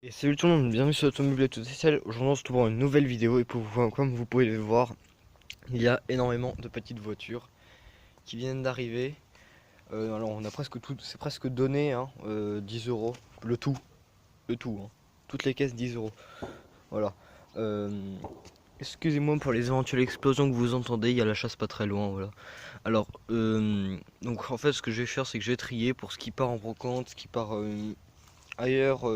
Et salut tout le monde, bienvenue sur Automobile et tout essentiel. Aujourd'hui on se retrouve pour une nouvelle vidéo et comme vous pouvez le voir, il y a énormément de petites voitures qui viennent d'arriver. Alors on a presque tout, c'est presque donné, hein, 10 euros, le tout, hein. Toutes les caisses 10 euros. Voilà. Euh, Excusez-moi pour les éventuelles explosions que vous entendez, il y a la chasse pas très loin, voilà. Alors, donc en fait ce que je vais faire c'est que je vais trier pour ce qui part en brocante, ce qui part ailleurs.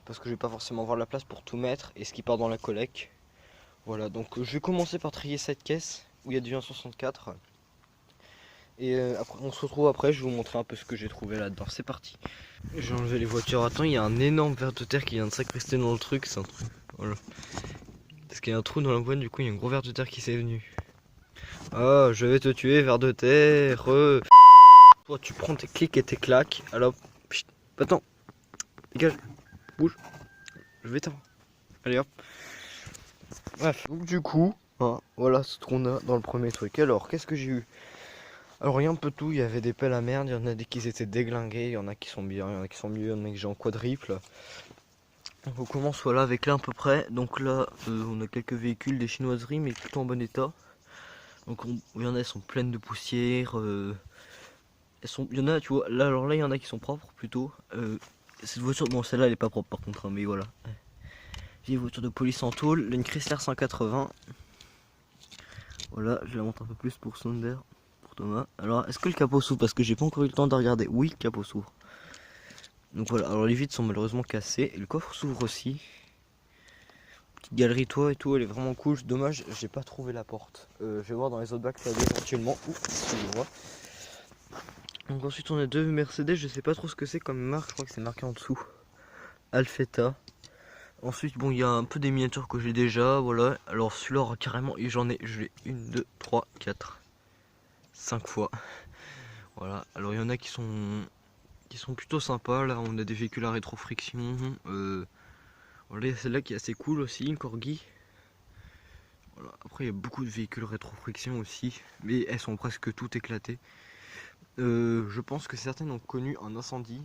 Parce que je vais pas forcément avoir la place pour tout mettre et ce qui part dans la collecte. Voilà, donc je vais commencer par trier cette caisse où il y a du 1,64 et après, on se retrouve après, je vais vous montrer un peu ce que j'ai trouvé là-dedans. C'est parti. J'ai enlevé les voitures. Attends, il y a un énorme ver de terre qui vient de s'incruster dans le truc, c'est un truc. Voilà. Parce qu'il y a un trou dans la boîte, du coup il y a un gros ver de terre qui s'est venu. Ah, je vais te tuer, ver de terre. Toi tu prends tes clics et tes claques. Alors, pchit, attends, dégage, bouge, je vais t'avoir. Allez hop. Bref, donc du coup, hein, voilà ce qu'on a dans le premier truc. Alors, qu'est-ce que j'ai eu? Alors, il y a un peu tout. Il y avait des pelles à merde, il y en a des qui étaient déglingués, il y en a qui sont bien, il y en a qui sont mieux, il y en a que j'ai en quadruple. Donc, on commence voilà avec là à peu près. Donc là, on a quelques véhicules, des chinoiseries, mais plutôt en bon état. Donc, il y en a, elles sont pleines de poussière. Il y en a, tu vois, là, alors là, il y en a qui sont propres plutôt. Cette voiture, bon, celle-là, elle est pas propre par contre, hein, mais voilà. Vieille voiture de police en tôle, une Chrysler 180. Voilà, je la montre un peu plus pour Sonder, pour Thomas. Alors, est-ce que le capot s'ouvre? Parce que j'ai pas encore eu le temps de regarder. Oui, le capot s'ouvre. Donc voilà, alors les vitres sont malheureusement cassées. Et le coffre s'ouvre aussi. Petite galerie toit et tout, elle est vraiment cool. Dommage, j'ai pas trouvé la porte. Je vais voir dans les autres bacs qu'il y a éventuellement. Ouh, excusez-moi. Donc ensuite on a deux Mercedes, je sais pas trop ce que c'est comme marque, je crois que c'est marqué en dessous. Alfetta. Ensuite, bon, il y a un peu des miniatures que j'ai déjà, voilà. Alors celui-là, carrément, et j'en ai, je l'ai 1, 2, 3, 4, 5 fois. Voilà, alors il y en a qui sont plutôt sympas. Là, on a des véhicules à rétrofriction. Voilà, il y a celle-là qui est assez cool aussi, une Corgi. Voilà. Après, il y a beaucoup de véhicules rétrofriction aussi, mais elles sont presque toutes éclatées. Je pense que certaines ont connu un incendie.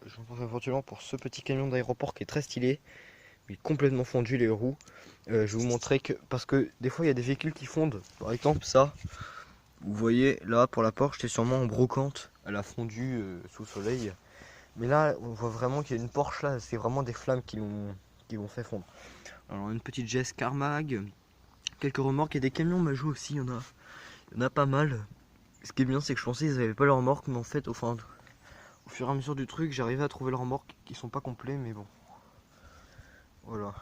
J'en pense éventuellement pour ce petit camion d'aéroport qui est très stylé, mais complètement fondu les roues. Je vais vous montrer que, parce que des fois il y a des véhicules qui fondent. Par exemple, ça, vous voyez là pour la Porsche, c'est sûrement en brocante. Elle a fondu sous le soleil. Mais là, on voit vraiment qu'il y a une Porsche là, c'est vraiment des flammes qui l'ont fait fondre. Alors une petite GS Carmag, quelques remorques et des camions Majou aussi, il y en a pas mal. Ce qui est bien, c'est que je pensais qu'ils n'avaient pas leurs remorques, mais en fait, au fur et à mesure du truc, j'arrivais à trouver leurs remorques qui sont pas complets, mais bon. Voilà.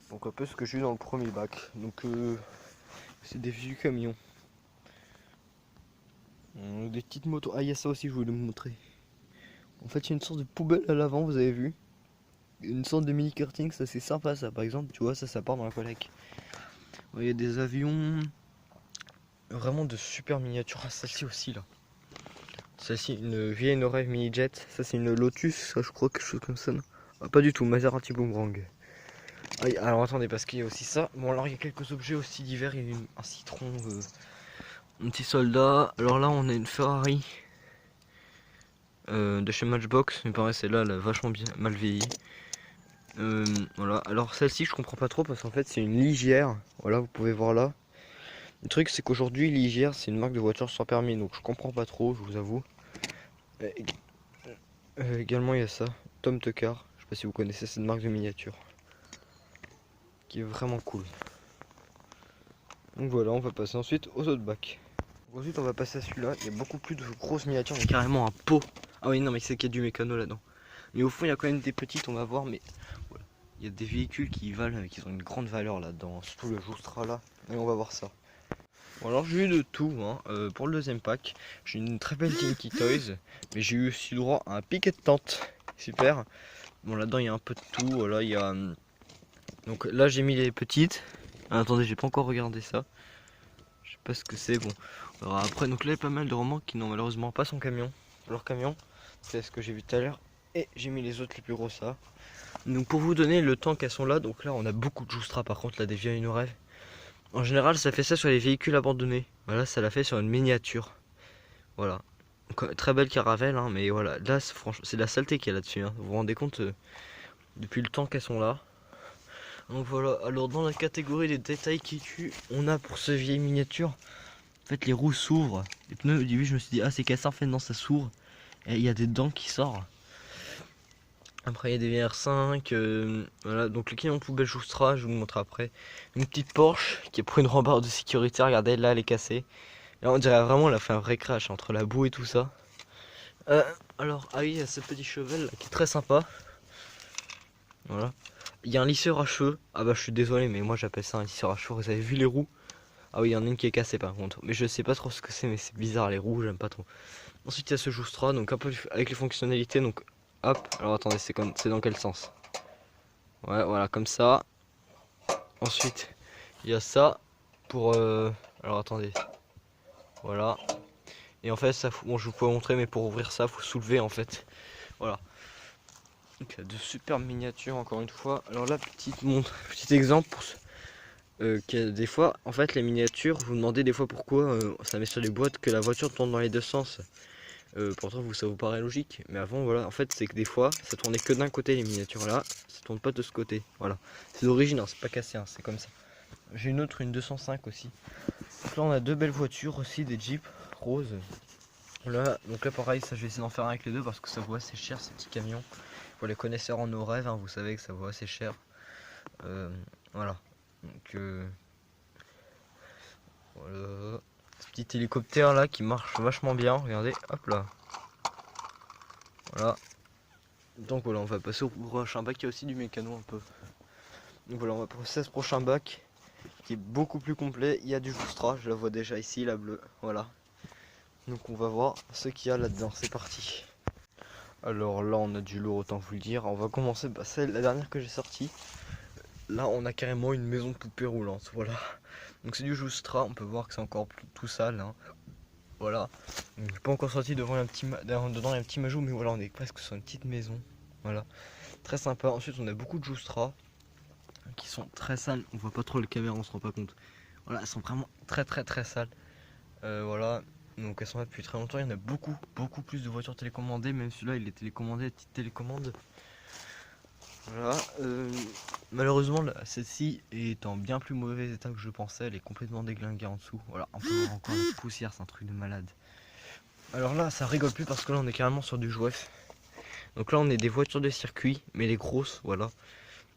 Donc un peu ce que j'ai eu dans le premier bac. Donc c'est des vieux camions. Des petites motos. Ah, il y a ça aussi, je voulais vous montrer. En fait, il y a une sorte de poubelle à l'avant, vous avez vu. Une sorte de mini karting, ça c'est sympa ça. Par exemple, tu vois, ça part dans la collecte. Il y a des avions. Vraiment de super miniatures. Ah, celle-ci aussi là. Celle-ci, une vieille Norève mini jet. Ça c'est une Lotus, ça, je crois, quelque chose comme ça. Non, ah, pas du tout, Maserati Boomerang. Ah, alors attendez, parce qu'il y a aussi ça. Bon, alors il y a quelques objets aussi divers. Il y a un citron, un petit soldat. Alors là, on a une Ferrari de chez Matchbox. Mais pareil, celle-là, elle a vachement bien mal vieilli. Voilà, alors celle-ci, je comprends pas trop parce qu'en fait, c'est une Ligière. Voilà, vous pouvez voir là. Le truc, c'est qu'aujourd'hui, Ligière, c'est une marque de voiture sans permis. Donc je comprends pas trop, je vous avoue. Également, il y a ça. Tom Tucker. Je sais pas si vous connaissez cette marque de miniature. Qui est vraiment cool. Donc voilà, on va passer ensuite aux autres bacs. Ensuite, on va passer à celui-là. Il y a beaucoup plus de grosses miniatures. Il y a carrément un pot. Ah oui, non, mais c'est qu'il y a du mécano là-dedans. Mais au fond, il y a quand même des petites, on va voir. Mais voilà. Il y a des véhicules qui valent, qui ont une grande valeur là-dedans. Surtout le Joustra là. Et on va voir ça. Bon, alors j'ai eu de tout. Hein. Pour le deuxième pack, j'ai une très belle Tinky Toys. Mais j'ai eu aussi droit à un piquet de tente. Super. Bon, là-dedans, il y a un peu de tout. Voilà, il y a. Donc là, j'ai mis les petites. Ah, attendez, j'ai pas encore regardé ça. Je sais pas ce que c'est. Bon, alors après, donc là, il y a pas mal de remorques qui n'ont malheureusement pas son camion. Leur camion, c'est ce que j'ai vu tout à l'heure. Et j'ai mis les autres les plus gros ça. Donc pour vous donner le temps qu'elles sont là, donc là on a beaucoup de Joustra par contre, là des vieilles rêve. En général ça fait ça sur les véhicules abandonnés. Voilà, ça l'a fait sur une miniature. Voilà. Très belle caravelle, hein, mais voilà, là franchement c'est de la saleté qu'il y a là-dessus, hein. Vous vous rendez compte depuis le temps qu'elles sont là. Donc voilà, alors dans la catégorie des détails qui tuent, on a pour ce vieille miniature, en fait les roues s'ouvrent. Les pneus au début je me suis dit ah c'est cassé, en fait non ça s'ouvre. Et il y a des dents qui sortent. Après il y a des VR5, voilà, donc le camion poubelle Joustra, je vous le montre après. Une petite Porsche qui est pour une rambarde de sécurité, regardez là elle est cassée. Là on dirait vraiment elle a fait un vrai crash entre la boue et tout ça. Alors ah oui, il y a ce petit cheval là, qui est très sympa. Voilà. Il y a un lisseur à cheveux. Ah bah je suis désolé mais moi j'appelle ça un lisseur à cheveux. Vous avez vu les roues? Ah oui il y en a une qui est cassée par contre. Mais je sais pas trop ce que c'est, mais c'est bizarre les roues, j'aime pas trop. Ensuite il y a ce Joustra, donc un peu avec les fonctionnalités. Donc hop, alors attendez, c'est dans quel sens? Ouais voilà comme ça. Ensuite il y a ça pour alors attendez. Voilà. Et en fait ça bon je vous peux montrer, mais pour ouvrir ça faut soulever en fait. Voilà. Donc il y a de superbes miniatures encore une fois. Alors là petit exemple pour des fois, en fait, les miniatures, vous demandez des fois pourquoi ça met sur les boîtes que la voiture tourne dans les deux sens. Pourtant, ça vous paraît logique, mais avant, voilà, en fait, c'est que des fois, ça tournait que d'un côté les miniatures là, ça tourne pas de ce côté. Voilà, c'est d'origine, hein, c'est pas cassé, hein, c'est comme ça. J'ai une 205 aussi. Donc là, on a deux belles voitures aussi, des Jeep roses. Là, donc là, pareil, ça, je vais essayer d'en faire un avec les deux parce que ça vaut assez cher ces petits camions. Pour les connaisseurs en nos rêves, hein, vous savez que ça vaut assez cher. Voilà. Donc voilà. Ce petit hélicoptère là qui marche vachement bien, regardez, hop là. Voilà. Donc voilà, on va passer au prochain bac, il y a aussi du mécano un peu. Donc voilà, on va passer à ce prochain bac qui est beaucoup plus complet. Il y a du Joustra, je la vois déjà ici, la bleue, voilà. Donc on va voir ce qu'il y a là-dedans, c'est parti. Alors là on a du lourd, autant vous le dire. On va commencer, bah, c'est la dernière que j'ai sortie. Là on a carrément une maison de poupée roulante, voilà. Donc c'est du Joustra, on peut voir que c'est encore tout sale, hein. Voilà. Donc, j'ai pas encore sorti devant dedans il y a un petit majou, mais voilà, on est presque sur une petite maison. Voilà. Très sympa. Ensuite on a beaucoup de Joustra qui sont très sales. On voit pas trop le caméra, on se rend pas compte. Voilà, elles sont vraiment très sales. Voilà. Donc elles sont là depuis très longtemps. Il y en a beaucoup plus de voitures télécommandées. Même celui-là il est télécommandé, petite télécommande. Voilà. Malheureusement celle-ci est en bien plus mauvais état que je pensais. Elle est complètement déglinguée en dessous. Voilà, on peut voir encore la poussière, c'est un truc de malade. Alors là ça rigole plus parce que là on est carrément sur du jouet. Donc là on est des voitures de circuit, mais les grosses, voilà.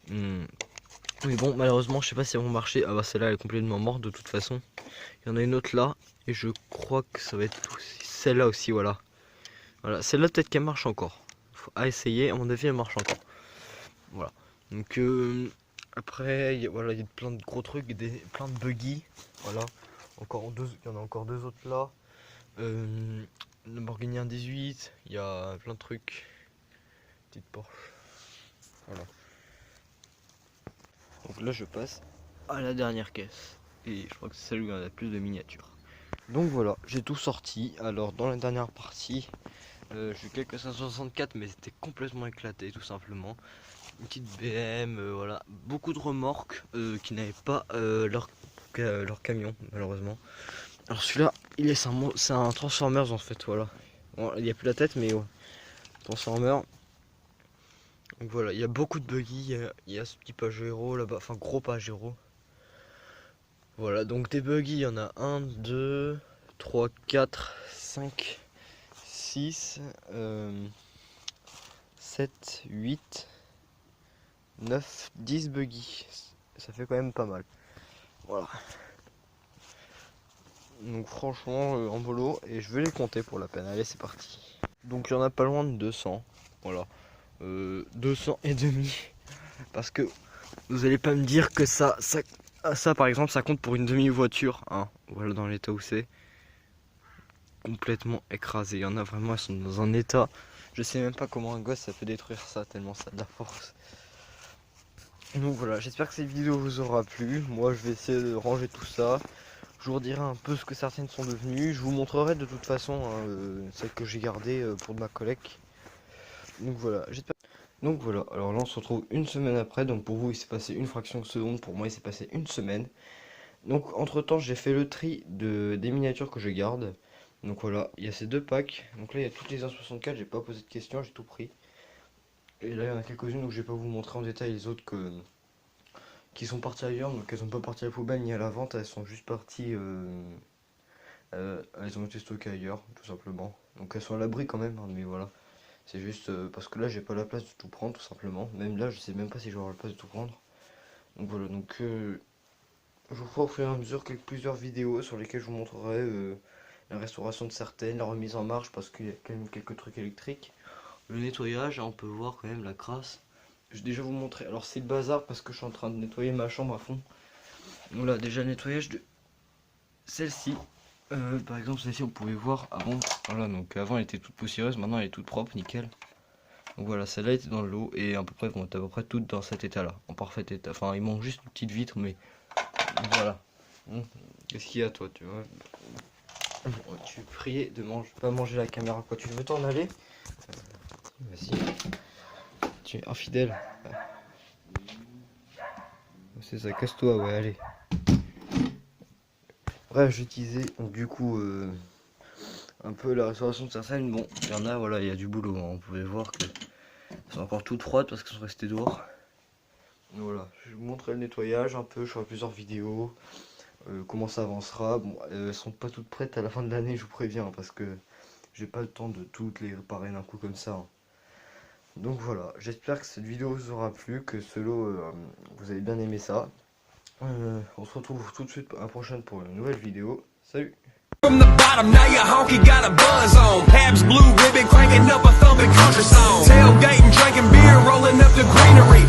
Mais bon, malheureusement je sais pas si elles vont marcher. Ah bah celle-là elle est complètement morte de toute façon. Il y en a une autre là, et je crois que ça va être aussi celle-là aussi, voilà. Voilà, celle-là peut-être qu'elle marche encore. Faut à essayer, à mon avis elle marche encore. Voilà. Donc après, voilà, il y a plein de gros trucs, plein de buggy. Voilà. Encore deux, il y en a encore deux autres là. Lamborghini 118, il y a plein de trucs. Petite Porsche. Voilà. Donc là je passe à la dernière caisse. Et je crois que c'est celle où il y en a plus de miniatures. Donc voilà, j'ai tout sorti. Alors dans la dernière partie, j'ai eu quelques 564 mais c'était complètement éclaté tout simplement. Une petite BM, voilà. Beaucoup de remorques qui n'avaient pas leur camion malheureusement. Alors celui-là, c'est un Transformers en fait, voilà. Bon, il n'y a plus la tête mais ouais. Transformers. Donc voilà, il y a beaucoup de buggy, il y a ce petit Pajero là-bas, enfin gros Pajero. Voilà, donc des buggy, il y en a 1, 2, 3, 4, 5, 6, 7, 8, 9, 10 buggy. Ça fait quand même pas mal. Voilà. Donc franchement, en bolo, et je vais les compter pour la peine. Allez, c'est parti. Donc il y en a pas loin de 200. Voilà. 200 et demi. Parce que vous allez pas me dire que ça par exemple, ça compte pour une demi-voiture. Hein. Voilà dans l'état où c'est. Complètement écrasé. Il y en a vraiment, elles sont dans un état. Je sais même pas comment un gosse ça peut détruire ça, tellement ça a de la force. Donc voilà, j'espère que cette vidéo vous aura plu. Moi je vais essayer de ranger tout ça. Je vous redirai un peu ce que certaines sont devenues. Je vous montrerai de toute façon hein, celles que j'ai gardées pour de ma collecte. Donc voilà, j'espère. Donc voilà, alors là on se retrouve une semaine après. Donc pour vous il s'est passé une fraction de seconde, pour moi il s'est passé une semaine. Donc entre temps j'ai fait le tri des miniatures que je garde. Donc voilà, il y a ces deux packs. Donc là il y a toutes les 1,64, j'ai pas posé de questions, j'ai tout pris. Et là il y en a quelques-unes, donc je vais pas vous montrer en détail les autres qui sont parties ailleurs. Donc elles sont pas parties à la poubelle ni à la vente, elles sont juste parties... elles ont été stockées ailleurs, tout simplement. Donc elles sont à l'abri quand même, hein, mais voilà. C'est juste parce que là j'ai pas la place de tout prendre, tout simplement. Même là je sais même pas si j'aurai la place de tout prendre. Donc voilà, donc je vous ferai au fur et à mesure plusieurs vidéos sur lesquelles je vous montrerai la restauration de certaines, la remise en marche parce qu'il y a quand même quelques trucs électriques. Le nettoyage, hein, on peut voir quand même la crasse. Je vais déjà vous montrer. Alors c'est le bazar parce que je suis en train de nettoyer ma chambre à fond. Voilà, déjà le nettoyage de celle-ci. Par exemple celle-ci, vous pouvez voir avant. Voilà, donc avant elle était toute poussiéreuse, maintenant elle est toute propre, nickel. Donc voilà, celle-là était dans l'eau et à peu près, bon, à peu près toutes dans cet état-là, en parfait état. Enfin, il manque juste une petite vitre, mais voilà. Qu'est-ce qu'il y a toi, tu vois? Bon, tu es prié de pas manger la caméra, quoi. Tu veux t'en aller? Vas-y. Tu es infidèle. C'est ça, casse-toi, ouais, allez. Bref, j'utilisais donc du coup un peu la restauration de certaines. Bon, il y en a, voilà, il y a du boulot. Hein. Vous pouvez voir que sont encore toutes froides parce qu'elles sont restées dehors. Donc voilà, je vais vous montrer le nettoyage un peu, je ferai plusieurs vidéos. Comment ça avancera. Bon, elles sont pas toutes prêtes à la fin de l'année, je vous préviens, hein, parce que j'ai pas le temps de toutes les réparer d'un coup comme ça. Hein. Donc voilà, j'espère que cette vidéo vous aura plu, que ce lot, vous avez bien aimé ça. On se retrouve tout de suite à la prochaine pour une nouvelle vidéo. Salut! From the bottom, now your honky got a buzz on. Pabst Blue Ribbon cranking up a thumping country song. Tailgating, drinking beer, rolling up the greenery.